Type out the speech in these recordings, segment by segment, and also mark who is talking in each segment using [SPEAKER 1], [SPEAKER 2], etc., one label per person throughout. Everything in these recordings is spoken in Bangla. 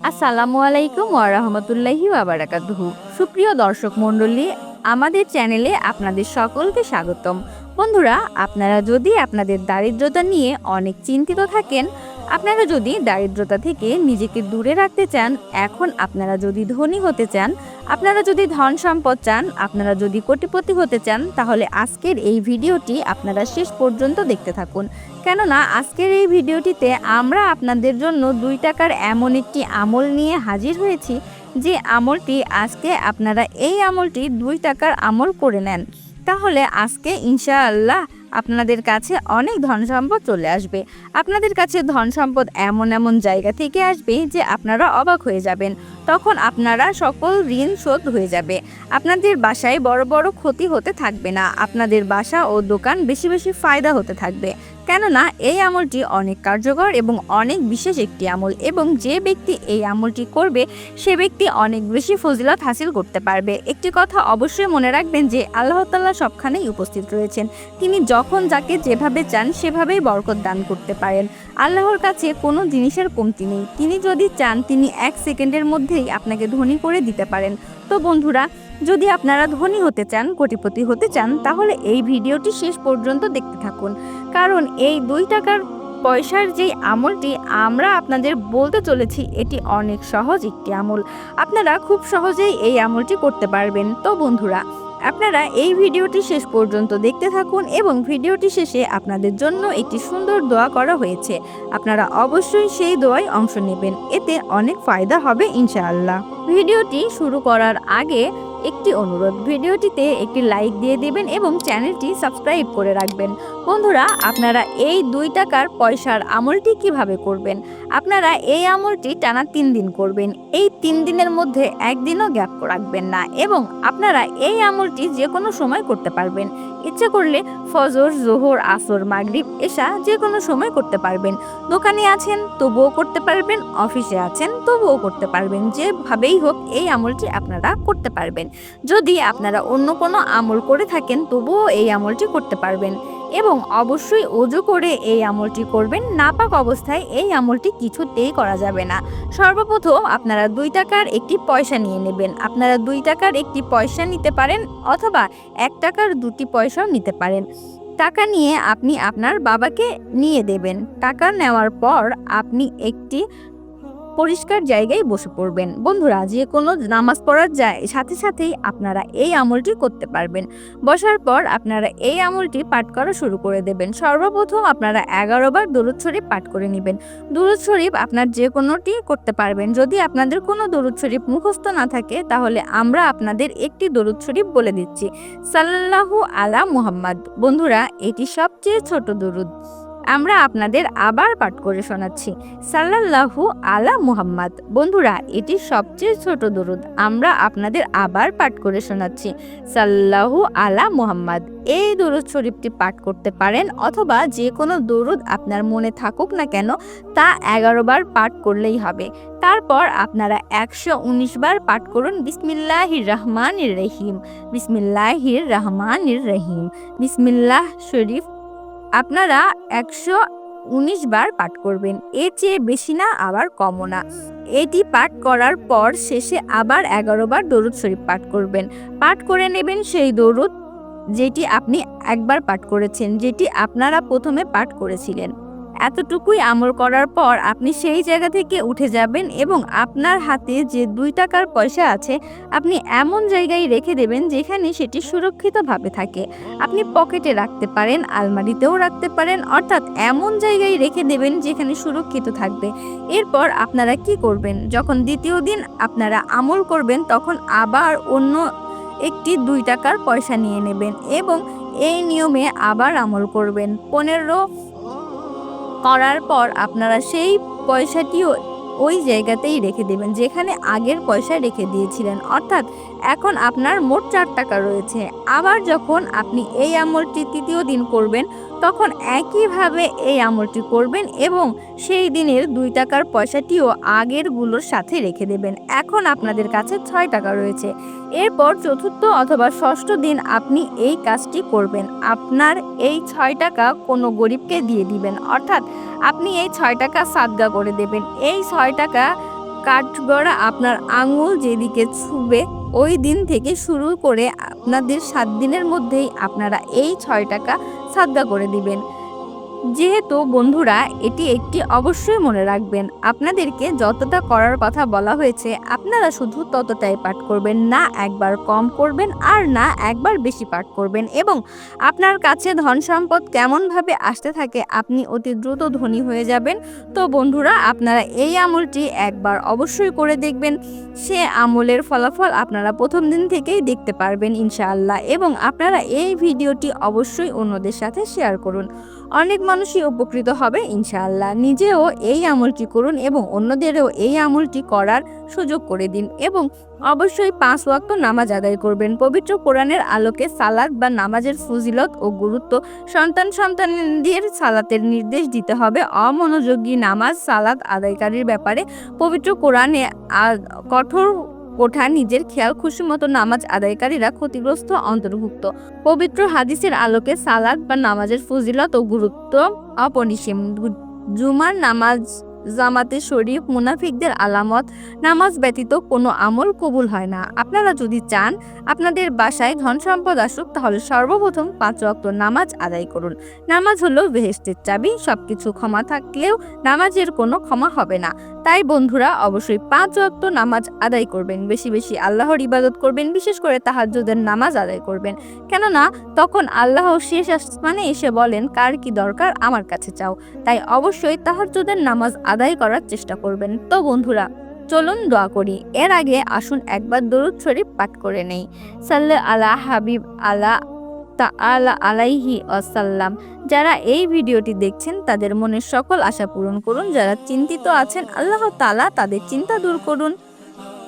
[SPEAKER 1] আসসালামু আলাইকুম ওয়া রাহমাতুল্লাহি ওয়া বারাকাতুহু। সুপ্রিয় দর্শক মণ্ডলী, আমাদের চ্যানেলে আপনাদের সকলকে স্বাগতম। বন্ধুরা, আপনারা যদি আপনাদের দারিদ্রতা নিয়ে অনেক চিন্তিত থাকেন, আপনারা যদি দারিদ্রতা থেকে নিজেকে দূরে রাখতে চান, এখন আপনারা যদি ধনী হতে চান, আপনারা যদি ধন সম্পদ চান, আপনারা যদি কোটিপতি হতে চান, তাহলে আজকের এই ভিডিওটি আপনারা শেষ পর্যন্ত দেখতে থাকুন। কেননা আজকের এই ভিডিওটিতে আমরা আপনাদের জন্য 2 টাকার এমন একটি আমল নিয়ে হাজির হয়েছি, যে আমলটি আজকে আপনারা এই আমলটি 2 টাকার আমল করে নেন, তাহলে আজকে ইনশাআল্লাহ আপনাদের কাছে অনেক ধন সম্পদ চলে আসবে। আপনাদের কাছে ধন সম্পদ এমন এমন জায়গা থেকে আসবে যে আপনারা অবাক হয়ে যাবেন। তখন আপনারা সকল ঋণ শোধ হয়ে যাবে। আপনাদের বাসায় বড় বড় ক্ষতি হতে থাকবে না। আপনাদের বাসা ও দোকান বেশি বেশি ফায়দা হতে থাকবে। কেননা এই আমলটি অনেক কার্যকর এবং অনেক বিশেষ একটি আমল, এবং যে ব্যক্তি এই আমলটি করবে সে ব্যক্তি অনেক বেশি ফজিলত হাসিল করতে পারবে। একটি কথা অবশ্যই মনে রাখবেন যে আল্লাহ তাআলা সবখানেই উপস্থিত রয়েছেন। তিনি যখন যাকে যেভাবে চান সেভাবেই বরকত দান করতে পারেন। আল্লাহর কাছে কোনো জিনিসের কমতি নেই। তিনি যদি চান তিনি 1 সেকেন্ডের মধ্যেই আপনাকে ধনী করে দিতে পারেন। তো বন্ধুরা, যদি আপনারা ধনী হতে চান, কোটিপতি হতে চান, তাহলে এই ভিডিওটি শেষ পর্যন্ত দেখতে থাকুন। কারণ এই 2 টাকার পয়সার যেই আমলটি আমরা আপনাদের বলতে চলেছি, এটি অনেক সহজ একটি আমল। আপনারা খুব সহজেই এই আমলটি করতে পারবেন। তো বন্ধুরা, আপনারা এই ভিডিওটি শেষ পর্যন্ত দেখতে থাকুন, এবং ভিডিওটি শেষে আপনাদের জন্য একটি সুন্দর দোয়া করা হয়েছে। আপনারা অবশ্যই সেই দোয়ায় অংশ নেবেন, এতে অনেক ফায়দা হবে ইনশাআল্লাহ। ভিডিওটি শুরু করার আগে একটি অনুরোধ, ভিডিওটিতে একটি লাইক দিয়ে দেবেন এবং চ্যানেলটি সাবস্ক্রাইব করে রাখবেন। বন্ধুরা, আপনারা এই 2 টাকার পয়সার আমলটি কিভাবে করবেন? আপনারা এই আমলটি টানা 3 দিন করবেন। এই 3 দিনের মধ্যে একদিনও গ্যাপ রাখবেন না, এবং আপনারা এই আমলটি যে কোনো সময় করতে পারবেন। ইচ্ছে করলে ফজর, জোহর, আসর, মাগরিব, এশা যে কোনো সময় করতে পারবেন। দোকানে আছেন তবুও করতে পারবেন, অফিসে আছেন তবুও করতে পারবেন। যেভাবেই হোক এই আমলটি আপনারা করতে পারবেন। যদি আপনারা অন্য কোনো আমল করে থাকেন তবুও এই আমলটি করতে পারবেন, এবং অবশ্যই ওযু করে এই আমলটি করবেন। নাপাক অবস্থায় এই আমলটি কিছুতেই করা যাবে না। সর্বপ্রথম আপনারা 2 টাকার একটি পয়সা নিয়ে নেবেন। আপনারা 2 টাকার একটি পয়সা নিতে পারেন, অথবা 1 টাকার 2টি পয়সাও নিতে পারেন। টাকা নিয়ে আপনি আপনার বাবাকে নিয়ে দেবেন। টাকা নেওয়ার পর আপনি একটি পরিষ্কার জায়গায় বসে পড়বেন। বন্ধুরা, যে কোনো নামাজ পড়ার সাথে সাথেই আপনারা এই আমলটি করতে পারবেন। বসার পর আপনারা এই আমলটি পাঠ করা শুরু করে দেবেন। সর্বপ্রথম আপনারা 11 বার দরুদ শরীফ পাঠ করে নেবেন। দরুদ শরীফ আপনার যে কোনোটি করতে পারবেন। যদি আপনাদের কোনো দরুদ শরীফ মুখস্থ না থাকে, তাহলে আমরা আপনাদের একটি দরুদ শরীফ বলে দিচ্ছি, সাল্লাল্লাহু আলা মুহাম্মদ। বন্ধুরা, এটি সবচেয়ে ছোট দরুদ। আমরা আপনাদের আবার পাঠ করে শোনাচ্ছি, সাল্লাল্লাহু আলা মুহাম্মদ। বন্ধুরা, এটি সবচেয়ে ছোট দরুদ। আমরা আপনাদের আবার পাঠ করে শোনাচ্ছি, সাল্লাল্লাহু আলা মুহাম্মদ। এই দরুদ শরীফটি পাঠ করতে পারেন, অথবা যে কোনো দরুদ আপনার মনে থাকুক না কেন তা 11 বার পাঠ করলেই হবে। তারপর আপনারা 119 বার পাঠ করুন, বিসমিল্লাহির রহমানির রহিম, বিসমিল্লাহির রহমানির রহিম। বিসমিল্লাহ শরীফ আপনারা 119 বার পাঠ করবেন। এর চেয়ে বেশি না, আবার কমও না। এটি পাঠ করার পর শেষে আবার 11 বার দরুদ শরীফ পাঠ করবেন। পাঠ করে নেবেন সেই দরুদ যেটি আপনি একবার পাঠ করেছেন, যেটি আপনারা প্রথমে পাঠ করেছিলেন। এতটুকুই আমল করার পর আপনি সেই জায়গা থেকে উঠে যাবেন, এবং আপনার হাতে যে 2 টাকার পয়সা আছে আপনি এমন জায়গায় রেখে দেবেন যেখানে সেটি সুরক্ষিতভাবে থাকে। আপনি পকেটে রাখতে পারেন, আলমারিতেও রাখতে পারেন, অর্থাৎ এমন জায়গায় রেখে দেবেন যেখানে সুরক্ষিত থাকবে। এরপর আপনারা কি করবেন? যখন দ্বিতীয় দিন আপনারা আমল করবেন, তখন আবার অন্য একটি 2 টাকার পয়সা নিয়ে নেবেন, এবং এই নিয়মে আবার আমল করবেন। 15 করার পর আপনারা সেই পয়সাটিও ওই জায়গাতেই রেখে দেবেন যেখানে আগের পয়সা রেখে দিয়েছিলেন। অর্থাৎ এখন আপনার মোট 4 টাকা রয়েছে। আবার যখন আপনি এই আমলটি তৃতীয় দিন করবেন, তখন একইভাবে এই আমলটি করবেন, এবং সেই দিনের 2 টাকার পয়সাটিও আগেরগুলোর সাথে রেখে দেবেন। এখন আপনাদের কাছে 6 টাকা রয়েছে। এরপর চতুর্থ অথবা ষষ্ঠ দিন আপনি এই কাজটি করবেন। আপনার এই 6 টাকা কোনো গরিবকে দিয়ে দিবেন, অর্থাৎ আপনি এই 6 টাকা সাদগা করে দেবেন। এই 6 টাকা কাঠগড়া আপনার আঙুল যেদিকে ছুবে ওই দিন থেকে শুরু করে আপনাদের 7 দিনের মধ্যেই আপনারা এই 6 টাকা সাদগা করে দিবেন। যেহেতু বন্ধুরা এটি একটি অবশ্যই মনে রাখবেন, আপনাদেরকে যতটা করার কথা বলা হয়েছে আপনারা শুধু ততটাই পাঠ করবেন, না একবার কম করবেন আর না একবার বেশি পাঠ করবেন। এবং আপনার কাছে ধন সম্পদ কেমনভাবে আসতে থাকে আপনি অতি দ্রুত ধনী হয়ে যাবেন। তো বন্ধুরা আপনারা এই আমলটি একবার অবশ্যই করে দেখবেন, সে আমলের ফলাফল আপনারা প্রথম দিন থেকেই দেখতে পারবেন ইনশাআল্লাহ। এবং আপনারা এই ভিডিওটি অবশ্যই অন্যদের সাথে শেয়ার করুন, অনেক মানুষই উপকৃত হবে ইনশাআল্লাহ। নিজেও এই আমলটি করুন এবং অন্যদেরও এই আমলটি করার সুযোগ করে দিন। এবং অবশ্যই 5 ওয়াক্ত নামাজ আদায় করবেন। পবিত্র কোরআনের আলোকে সালাত বা নামাজের ফজিলত ও গুরুত্ব সন্তানদের সালাতের নির্দেশ দিতে হবে। অমনোযোগী নামাজ সালাত আদায়কারীর ব্যাপারে পবিত্র কোরআনে কঠোর ওঠা নিজের খেয়াল খুশি মতো নামাজ আদায়কারীরা ক্ষতিগ্রস্ত অন্তর্ভুক্ত। পবিত্র হাদিসের আলোকে সালাত বা নামাজের ফজিলত ও গুরুত্ব অপরিসীম। জুমার নামাজ জামাতে শরীফ মুনাফিকদের আলামত। নামাজ ব্যতীত কোনো আমল কবুল হয় না। আপনারা যদি চান আপনাদের বাসায় ধন সম্পদ আসুক তাহলে সর্বপ্রথম 5 ওয়াক্ত নামাজ আদায় করুন। নামাজ হলো বেহেশতের চাবি। সবকিছু ক্ষমা থাকলেও নামাজের কোনো ক্ষমা হবে না। তাই বন্ধুরা অবশ্যই 5 ওয়াক্ত নামাজ আদায় করবেন, বেশি বেশি আল্লাহর ইবাদত করবেন, বিশেষ করে তাহাজ্জুদের নামাজ আদায় করবেন। কেননা তখন আল্লাহ শেষ আসমানে এসে বলেন, কার কি দরকার আমার কাছে চাও। তাই অবশ্যই তাহাজ্জুদের নামাজ আদায় করার চেষ্টা করবেন। তো বন্ধুরা চলুন দোয়া করি। এর আগে আসুন একবার দরুদ শরীফ পাঠ করে নেই। সাল্লা আলা হাবিব আলা তাআলা আলাইহি ওয়াসাল্লাম। যারা এই ভিডিওটি দেখছেন তাদের মনের সকল আশা পূরণ করুন। যারা চিন্তিত আছেন আল্লাহ তাআলা তাদের চিন্তা দূর করুন।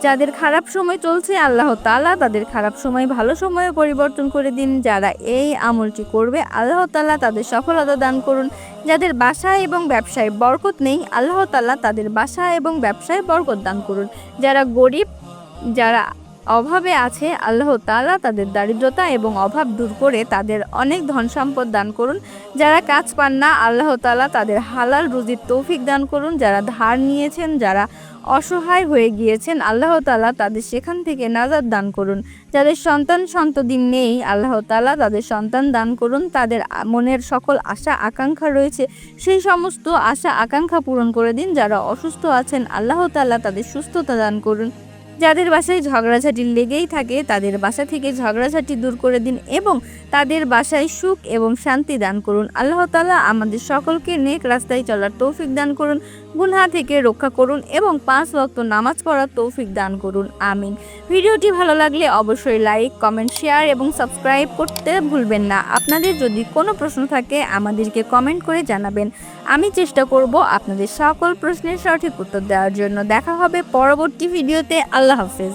[SPEAKER 1] যাদের খারাপ সময় চলছে আল্লাহ তাআলা তাদের খারাপ সময় ভালো সময়ে পরিবর্তন করে দিন। যারা এই আমলটি করবে আল্লাহ তাআলা তাদের সফলতা দান করুন। যাদের বাসায় এবং ব্যবসায় বরকত নেই আল্লাহ তাআলা তাদের বাসা এবং ব্যবসায় বরকত দান করুন। যারা গরিব, যারা অভাবে আছে আল্লাহ তাআলা তাদের দারিদ্রতা এবং অভাব দূর করে তাদের অনেক ধন সম্পদ দান করুন। যারা কাজ পান না আল্লাহ তাআলা তাদের হালাল রুজির তৌফিক দান করুন। যারা ধার নিয়েছেন, যারা অসহায় হয়ে গিয়েছেন আল্লাহ তাআলা তাদের সেখান থেকে নাজাত দান করুন। যাদের সন্ততি নেই আল্লাহ তাআলা তাদের সন্তান দান করুন। তাদের মনের সকল আশা আকাঙ্ক্ষা রয়েছে সেই সমস্ত আশা আকাঙ্ক্ষা পূরণ করে দিন। যারা অসুস্থ আছেন আল্লাহ তাআলা তাদের সুস্থতা দান করুন। যাদের বাসায় ঝগড়াঝাটি লেগেই থাকে তাদের বাসা থেকে ঝগড়াঝাটি দূর করে দিন এবং তাদের বাসায় সুখ এবং শান্তি দান করুন। আল্লাহ তাআলা আমাদের সকলকে নেক রাস্তায় চলার তৌফিক দান করুন, গুনাহ থেকে রক্ষা করুন এবং 5 ওয়াক্ত নামাজ পড়ার তৌফিক দান করুন। আমিন। ভিডিওটি ভালো লাগলে অবশ্যই লাইক, কমেন্ট, শেয়ার এবং সাবস্ক্রাইব করতে ভুলবেন না। আপনাদের যদি কোনো প্রশ্ন থাকে আমাদেরকে কমেন্ট করে জানাবেন, আমি চেষ্টা করব আপনাদের সকল প্রশ্নের সঠিক উত্তর দেওয়ার জন্য। দেখা হবে পরবর্তী ভিডিওতে। আল্লাহ হাফেজ।